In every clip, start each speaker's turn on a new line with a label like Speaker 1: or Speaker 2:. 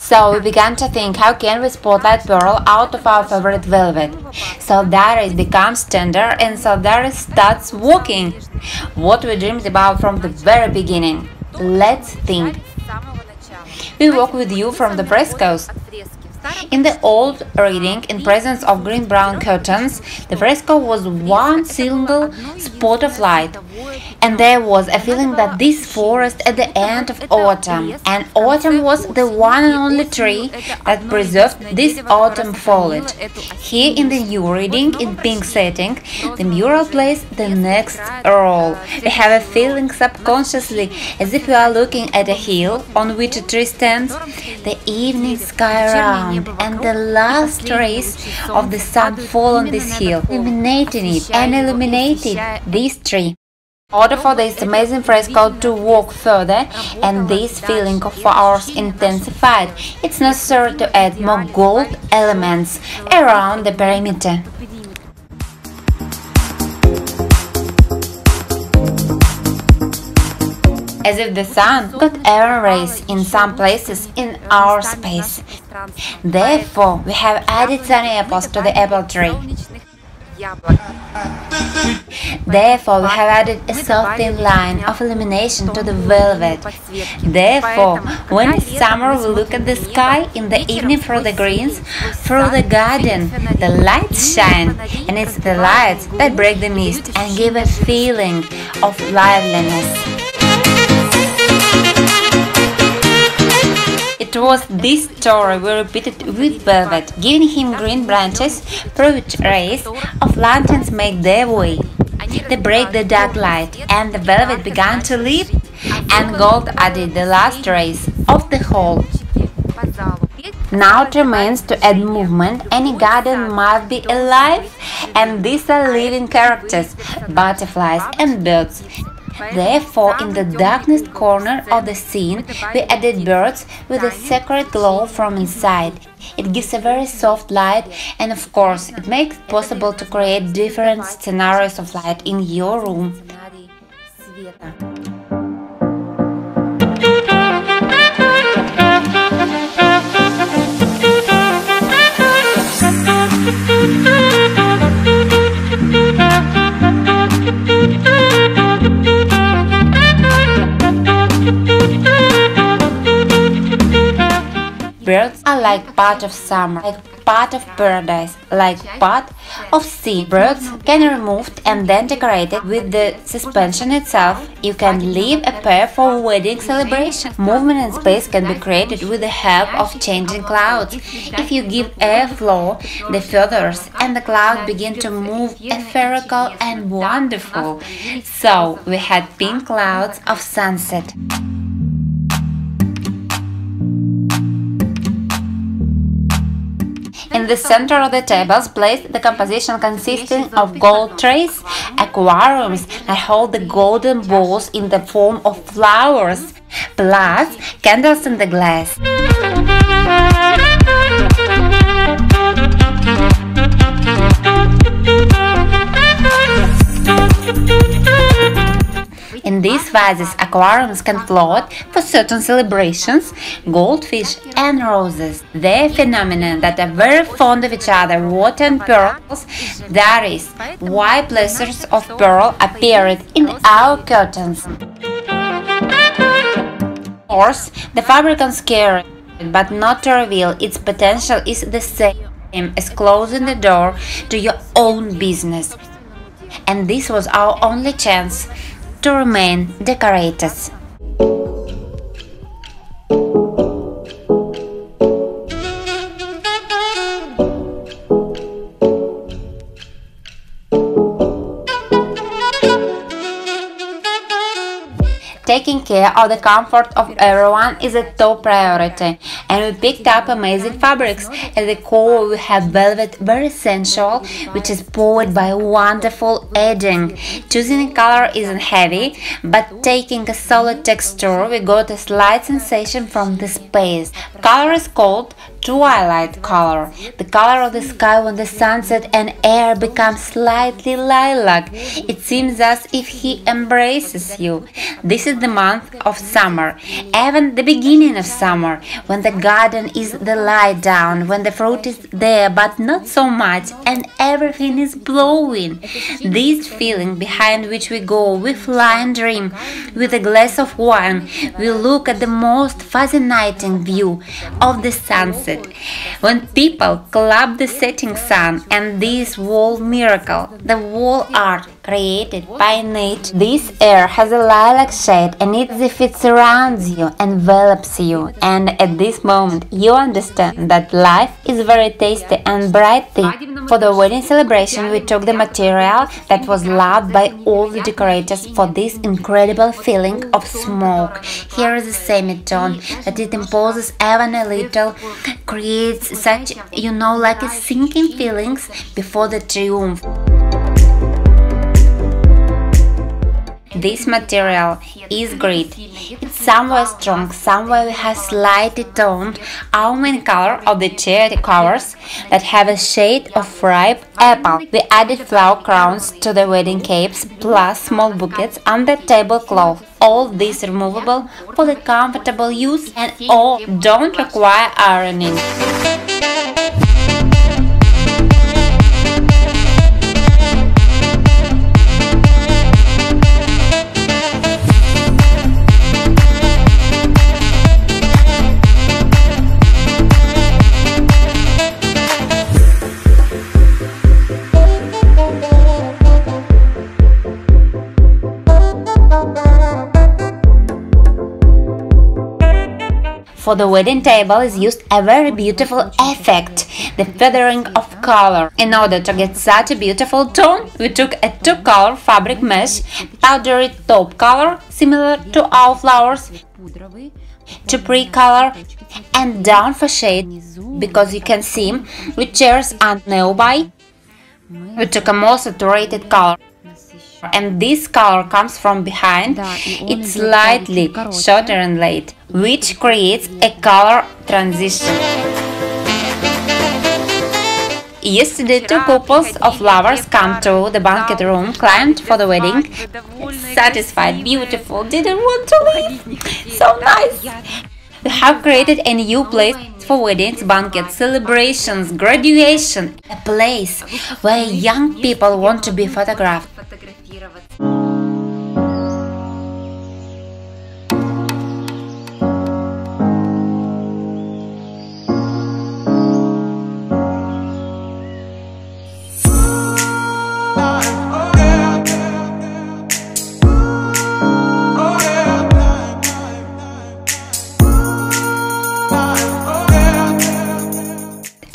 Speaker 1: So we began to think, how can we spotlight pearl out of our favorite velvet? So Darius becomes tender and so Darius starts walking. What we dreamed about from the very beginning. Let's think. We walk with you from the frescoes. In the old reading, in presence of green-brown curtains, the fresco was one single spot of light, and there was a feeling that this forest at the end of autumn, and autumn was the one and only tree that preserved this autumn foliage. Here in the new reading, in pink setting, the mural plays the next role. We have a feeling subconsciously as if we are looking at a hill on which a tree stands, the evening sky around, and the last rays of the sun fall on this hill, illuminating it and illuminating this tree. In order for this amazing fresco to walk further and this feeling of ours intensified, it's necessary to add more gold elements around the perimeter. As if the sun got air rays in some places in our space. Therefore, we have added sunny apples to the apple tree. Therefore, we have added a soft thin line of illumination to the velvet. Therefore, when it's summer, we look at the sky in the evening through the greens, through the garden, the lights shine, and it's the lights that break the mist and give a feeling of liveliness. It was this story we repeated with velvet, giving him green branches through which rays of lanterns make their way. They break the dark light, and the velvet began to live, and gold added the last rays of the whole. Now it remains to add movement. Any garden must be alive, and these are living characters, butterflies and birds. Therefore, in the darkest corner of the scene, we added birds with a sacred glow from inside. It gives a very soft light, and of course, it makes it possible to create different scenarios of light in your room. Birds are like part of summer, like part of paradise, like part of sea. Birds can be removed and then decorated with the suspension itself. You can leave a pair for a wedding celebration. Movement in space can be created with the help of changing clouds. If you give airflow, the feathers and the cloud begin to move etherical and wonderful. So we had pink clouds of sunset. In the center of the tables placed the composition consisting of gold trays, aquariums that hold the golden balls in the form of flowers, plus candles in the glass. In these vases, aquariums can float for certain celebrations, goldfish and roses. They're phenomena that are very fond of each other, water and pearls. That is why placers of pearl appeared in our curtains. Of course, the fabricants care, but not to reveal its potential is the same as closing the door to your own business. And this was our only chance to remain decorators. Taking care of the comfort of everyone is a top priority, and we picked up amazing fabrics. At the core we have velvet, very sensual, which is poured by wonderful edging. Choosing a color isn't heavy, but taking a solid texture we got a slight sensation from the space. Color is called twilight color, the color of the sky when the sunset and air become slightly lilac. It seems as if he embraces you. This is the month of summer, even the beginning of summer, when the garden is the light down, when the fruit is there but not so much, and everything is blowing. This feeling behind which we go, we fly and dream. With a glass of wine, we look at the most fascinating view of the sunset. When people clap the setting sun, and this wall miracle, the wall art created by nature. This air has a lilac shade, and it's as if it surrounds you, envelops you, and at this moment you understand that life is very tasty and bright thing. For the wedding celebration, we took the material that was loved by all the decorators for this incredible feeling of smoke. Here is a semitone that it imposes even a little, creates such, like a sinking feelings before the triumph. This material is great. It's somewhere strong, somewhere has slightly toned our main color of the chair covers that have a shade of ripe apple. We added flower crowns to the wedding capes plus small bouquets on the tablecloth. All this removable for the comfortable use and all don't require ironing. For the wedding table is used a very beautiful effect, the feathering of color. In order to get such a beautiful tone, we took a two-color fabric mesh, powdery top color, similar to our flowers, Chupri color, and down for shade, because you can see with chairs and nearby. We took a more saturated color. And this color comes from behind, it's slightly shorter and late, which creates a color transition. Yesterday, two couples of lovers come to the banquet room, climbed for the wedding, satisfied, beautiful, didn't want to leave, so nice. We have created a new place for weddings, banquets, celebrations, graduation, a place where young people want to be photographed.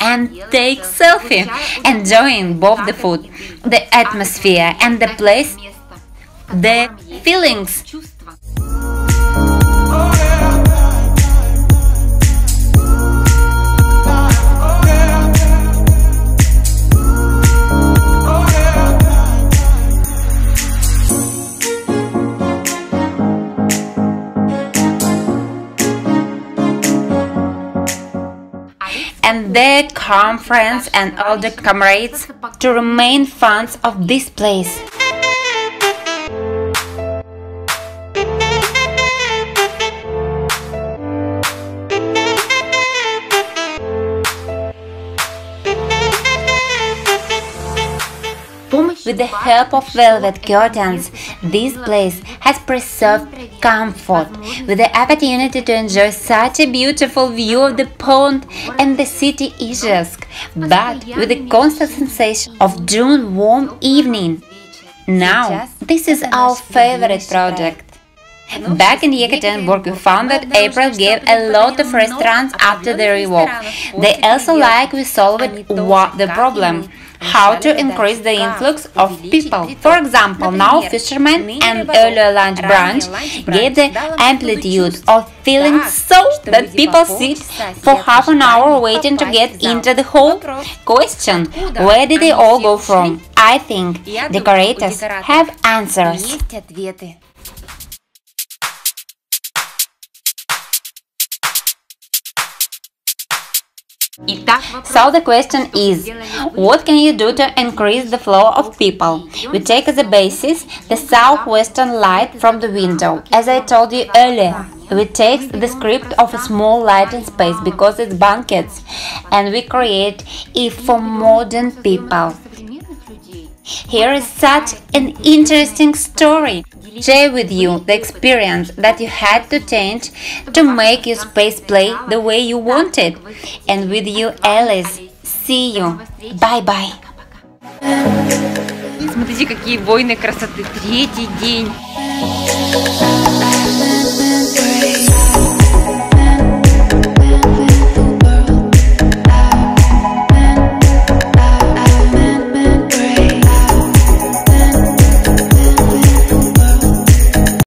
Speaker 1: And take selfie, enjoying both the food, the atmosphere and the place, the feelings. And their calm friends and older comrades to remain fans of this place. With the help of velvet curtains, this place has preserved comfort, with the opportunity to enjoy such a beautiful view of the pond and the city Izhevsk, but with the constant sensation of June warm evening. Now, this is our favorite project. Back in Yekaterinburg, we found that April gave a lot of restaurants after the revoke. They also like we solved the problem. How to increase the influx of people. For example, now fishermen and earlier lunch brunch gave the amplitude of feeling so that people sit for half an hour waiting to get into the hall. Question: where did they all go from? I think decorators have answers. So the question is, what can you do to increase the flow of people? We take as a basis the southwestern light from the window. As I told you earlier, we take the script of a small lighting space because it's banquets, and we create it for modern people. Here is such an interesting story. Share with you the experience that you had to change to make your space play the way you wanted. And with you, Alice. See you. Bye-bye.
Speaker 2: Смотрите, какие войны красоты. Третий день.